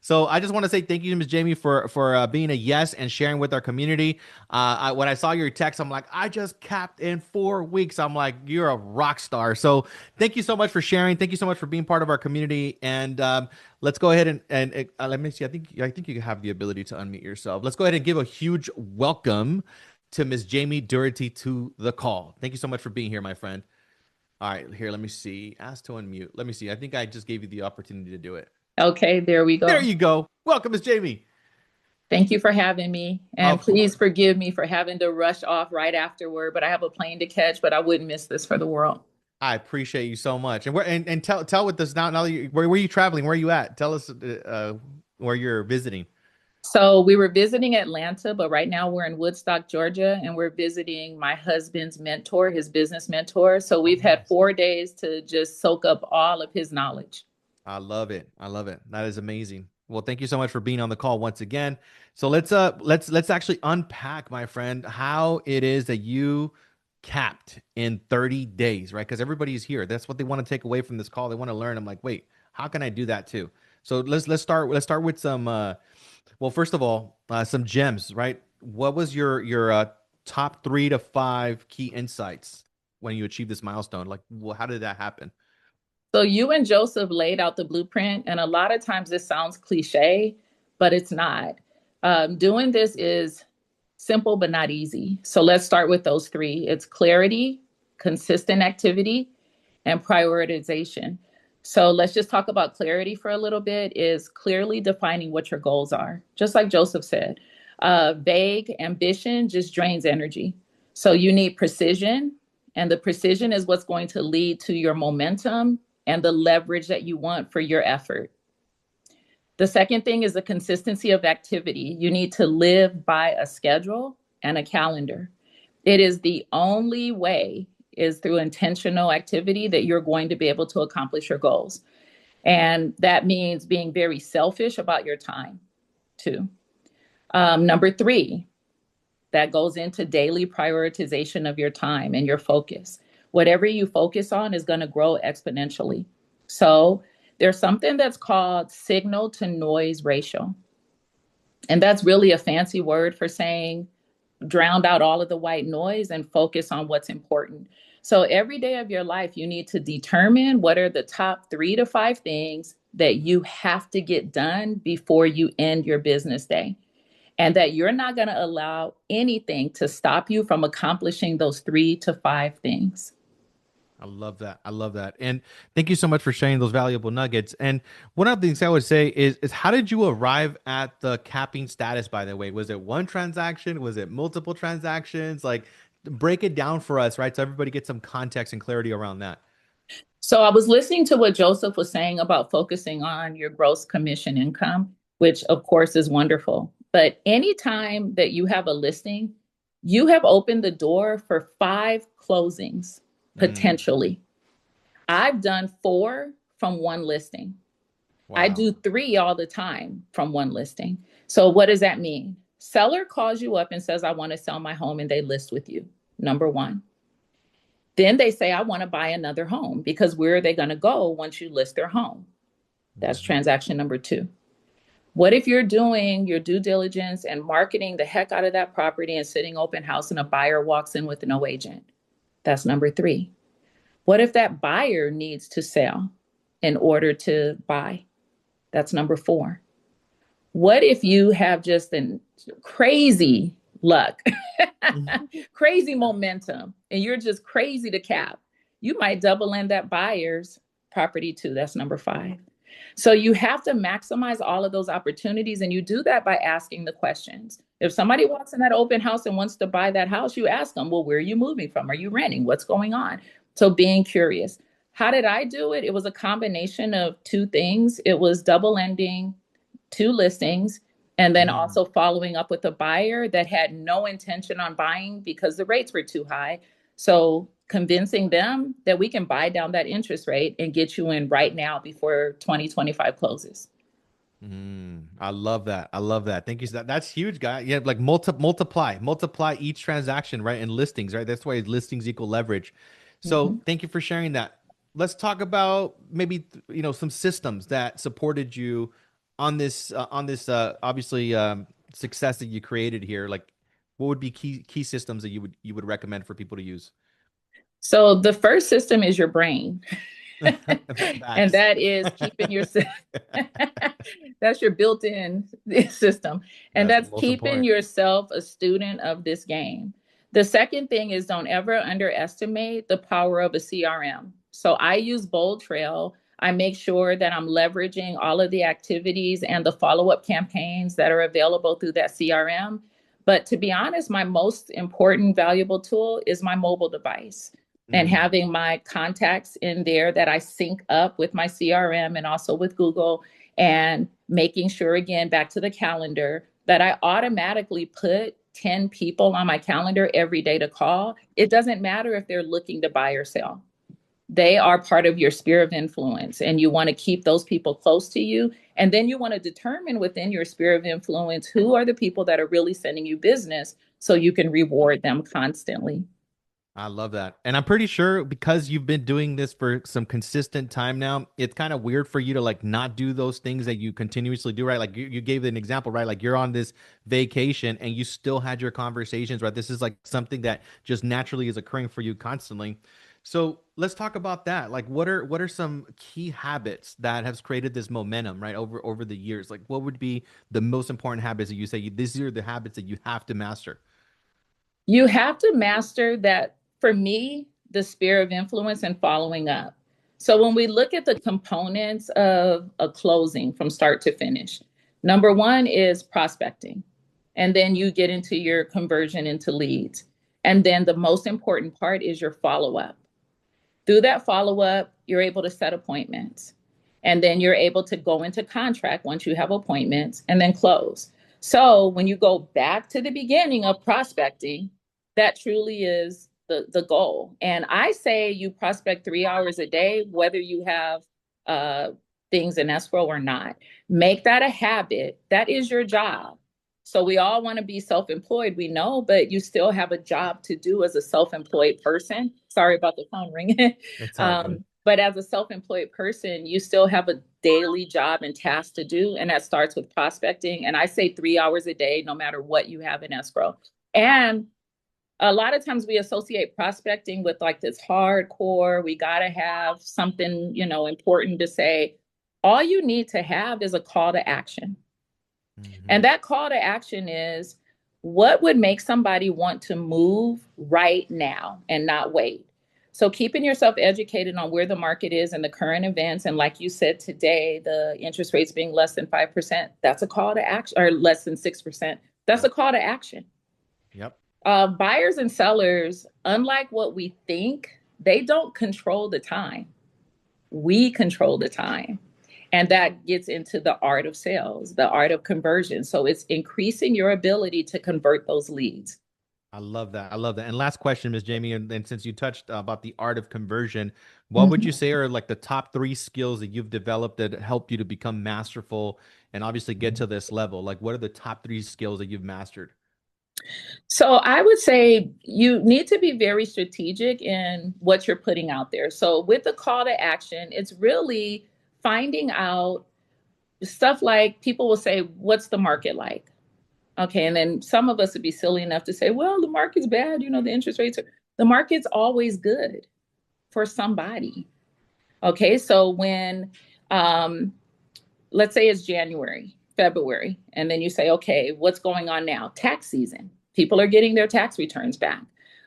So I just want to say thank you to Ms. Jamie for being a yes and sharing with our community. When I saw your text, I'm like, I just capped in 4 weeks. I'm like, you're a rock star. So thank you so much for sharing. Thank you so much for being part of our community. And let's go ahead and let me see. I think you have the ability to unmute yourself. Let's go ahead and give a huge welcome to Ms. Jamie Durity to the call. Thank you so much for being here, my friend. All right, here, let me see. Ask to unmute. Let me see. I think I just gave you the opportunity to do it. Okay, there we There go. you go. Welcome, Ms. Jamie. Thank you for having me. And Of please course. forgive me for having to rush off right afterward, but I have a plane to catch, but I wouldn't miss this for the world. I appreciate you so much. And tell with this now that where are you traveling? Where are you at? Tell us where you're visiting. So we were visiting Atlanta, but right now we're in Woodstock, Georgia, and we're visiting my husband's mentor, his business mentor. So Oh, we've had nice. 4 days to just soak up all of his knowledge. I love it. I love it. That is amazing. Well, thank you so much for being on the call once again. So let's actually unpack, my friend, how it is that you capped in 30 days, right? Because everybody's here. That's what they want to take away from this call. They want to learn. I'm like, wait, how can I do that too? So let's start with some well, first of all, some gems, right? What was your top 3 to 5 key insights when you achieved this milestone? Like, well, how did that happen? So you and Joseph laid out the blueprint, and a lot of times this sounds cliche, but it's not. Doing this is simple but not easy. So let's start with those three. It's clarity, consistent activity, and prioritization. So let's just talk about clarity for a little bit, is clearly defining what your goals are. Just like Joseph said, vague ambition just drains energy. So you need precision, and the precision is what's going to lead to your momentum and the leverage that you want for your effort. The second thing is the consistency of activity. You need to live by a schedule and a calendar. It is the only way is through intentional activity that you're going to be able to accomplish your goals. And that means being very selfish about your time too. Number three, that goes into daily prioritization of your time and your focus. Whatever you focus on is going to grow exponentially. So there's something that's called signal to noise ratio. And that's really a fancy word for saying drown out all of the white noise and focus on what's important. So every day of your life, you need to determine what are the top 3 to 5 things that you have to get done before you end your business day. And that you're not going to allow anything to stop you from accomplishing those 3 to 5 things. I love that. I love that. And thank you so much for sharing those valuable nuggets. And one of the things I would say is how did you arrive at the capping status, by the way? Was it one transaction? Was it multiple transactions? Like, break it down for us, right? So everybody gets some context and clarity around that. So I was listening to what Joseph was saying about focusing on your gross commission income, which of course is wonderful. But anytime that you have a listing, you have opened the door for 5 closings Mm, potentially. I've done 4 from one listing. I wow. do 3 all the time from one listing. So what does that mean? Seller calls you up and says, I want to sell my home, and they list with you. Number one. Then they say, I want to buy another home, because where are they going to go once you list their home? That's Mhm. transaction number 2. What if you're doing your due diligence and marketing the heck out of that property and sitting open house and a buyer walks in with no agent? That's number 3. What if that buyer needs to sell in order to buy? That's number 4. What if you have just an crazy luck, crazy momentum, and you're just crazy to cap? You might double in that buyer's property too. That's number 5. So you have to maximize all of those opportunities, and you do that by asking the questions. If somebody walks in that open house and wants to buy that house, you ask them, well, where are you moving from? Are you renting? What's going on? So being curious. How did I do it? It was a combination of 2 things. It was double ending 2 listings, and then Mm. also following up with a buyer that had no intention on buying because the rates were too high. So convincing them that we can buy down that interest rate and get you in right now before 2025 closes. I love that. I love that. Thank you. That's huge, guy. Yeah, like multiply each transaction, right? And listings, right? That's why listings equal leverage. So Mhm. thank you for sharing that. Let's talk about maybe some systems that supported you on this obviously success that you created here, like what would be key systems that you would recommend for people to use? So the first system is your brain. And Facts. that is keeping your that's your built-in system, and That's the that's most keeping important. yourself a student of this game. The second thing is, don't ever underestimate the power of a CRM. So I use Bold Trail. I make sure that I'm leveraging all of the activities and the follow-up campaigns that are available through that CRM. But to be honest, my most important valuable tool is my mobile device, and Mm, having my contacts in there that I sync up with my CRM and also with Google, and making sure, again, back to the calendar, that I automatically put 10 people on my calendar every day to call. It doesn't matter if they're looking to buy or sell. They are part of your sphere of influence, and you want to keep those people close to you. And then you want to determine within your sphere of influence who are the people that are really sending you business so you can reward them constantly. I love that. And I'm pretty sure because you've been doing this for some consistent time now, it's kind of weird for you to like not do those things that you continuously do, right? Like you gave an example, right? Like you're on this vacation and you still had your conversations, right? This is like something that just naturally is occurring for you constantly. So let's talk about that. Like what are some key habits that has created this momentum, right? Over the years. Like what would be the most important habits that you say these are the habits that you have to master? You have to master that, for me, the sphere of influence and following up. So when we look at the components of a closing from start to finish, number one is prospecting. And then you get into your conversion into leads. And then the most important part is your follow up. Through that follow up, you're able to set appointments. And then you're able to go into contract once you have appointments and then close. So when you go back to the beginning of prospecting, that truly is the goal. And I say you prospect 3 hours a day, whether you have uh, things in escrow or not. Make that a habit. That is your job. So we all want to be self-employed, we know, but you still have a job to do as a self-employed person. Sorry about the phone ringing. It's all good. But as a self-employed person, you still have a daily job and task to do. And that starts with prospecting. And I say 3 hours a day, no matter what you have in escrow. And a lot of times we associate prospecting with like this hardcore, we got to have something, important to say. All you need to have is a call to action. Mhm. And that call to action is, what would make somebody want to move right now and not wait? So keeping yourself educated on where the market is and the current events. And like you said today, the interest rates being less than 5%, that's a call to action, or less than 6%. That's a Yep. call to action. Yep. Buyers and sellers, unlike what we think, they don't control the time. We control the time. And that gets into the art of sales, the art of conversion. So it's increasing your ability to convert those leads. I love that. I love that. And last question, Ms. Jamie, and since you touched about the art of conversion, what would you Mhm. say are like the top three skills that you've developed that help you to become masterful and obviously get to this level? Like, what are the top three skills that you've mastered? So I would say you need to be very strategic in what you're putting out there. So with the call to action, it's really finding out stuff like, people will say, what's the market like? Okay, and then some of us would be silly enough to say, well, the market's bad, the interest rates are, the market's always good for somebody. Okay, so when, um, let's say it's January, February, and then you say, okay, what's going on now? Tax season. People are getting their tax returns back.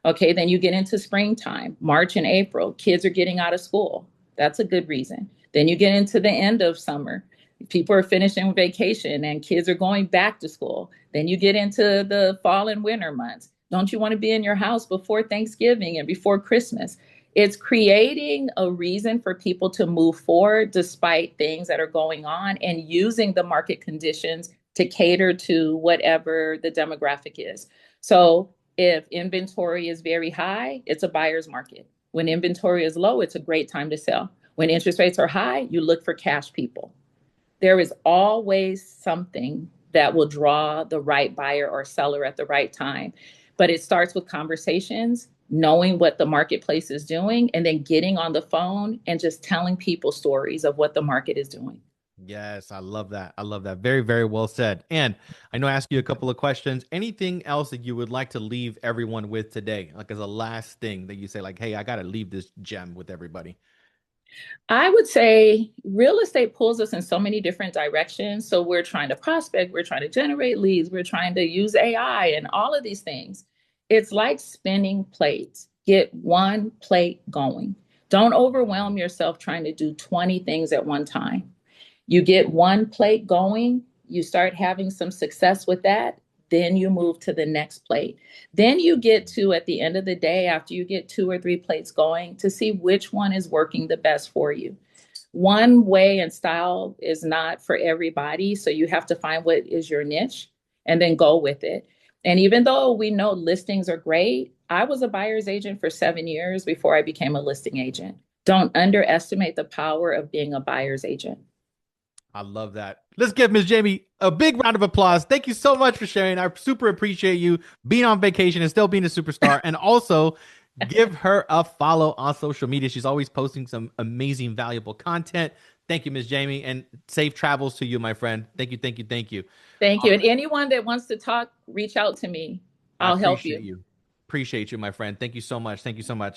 Okay, then you get into springtime, March and April, kids are getting out of school. That's a good reason. Then you get into the end of summer. People are finishing vacation and kids are going back to school. Then you get into the fall and winter months. Don't you want to be in your house before Thanksgiving and before Christmas? It's creating a reason for people to move forward despite things that are going on, and using the market conditions to cater to whatever the demographic is. So if inventory is very high, it's a buyer's market. When inventory is low, it's a great time to sell. When interest rates are high, you look for cash people. There is always something that will draw the right buyer or seller at the right time. But it starts with conversations, knowing what the marketplace is doing, and then getting on the phone and just telling people stories of what the market is doing. Yes, I love that. I love that. Very, very well said. And I know I asked you a couple of questions. Anything else that you would like to leave everyone with today? Like as a last thing that you say, like, hey, I got to leave this gem with everybody. I would say real estate pulls us in so many different directions. So we're trying to prospect, we're trying to generate leads, we're trying to use AI and all of these things. It's like spinning plates. Get one plate going. Don't overwhelm yourself trying to do 20 things at one time. You get one plate going, you start having some success with that, then you move to the next plate. Then you get to, at the end of the day, after you get 2 or 3 plates going, to see which one is working the best for you. One way and style is not for everybody, so you have to find what is your niche and then go with it. And even though we know listings are great, I was a buyer's agent for 7 years before I became a listing agent. Don't underestimate the power of being a buyer's agent. I love that. Let's give Ms. Jamie a big round of applause. Thank you so much for sharing. I super appreciate you being on vacation and still being a superstar. And also give her a follow on social media. She's always posting some amazing, valuable content. Thank you, Ms. Jamie, and safe travels to you, my friend. Thank you, thank you, thank you. Thank you. And anyone that wants to talk, reach out to me. I I'll help appreciate you. you. Appreciate you, my friend. Thank you so much. Thank you so much.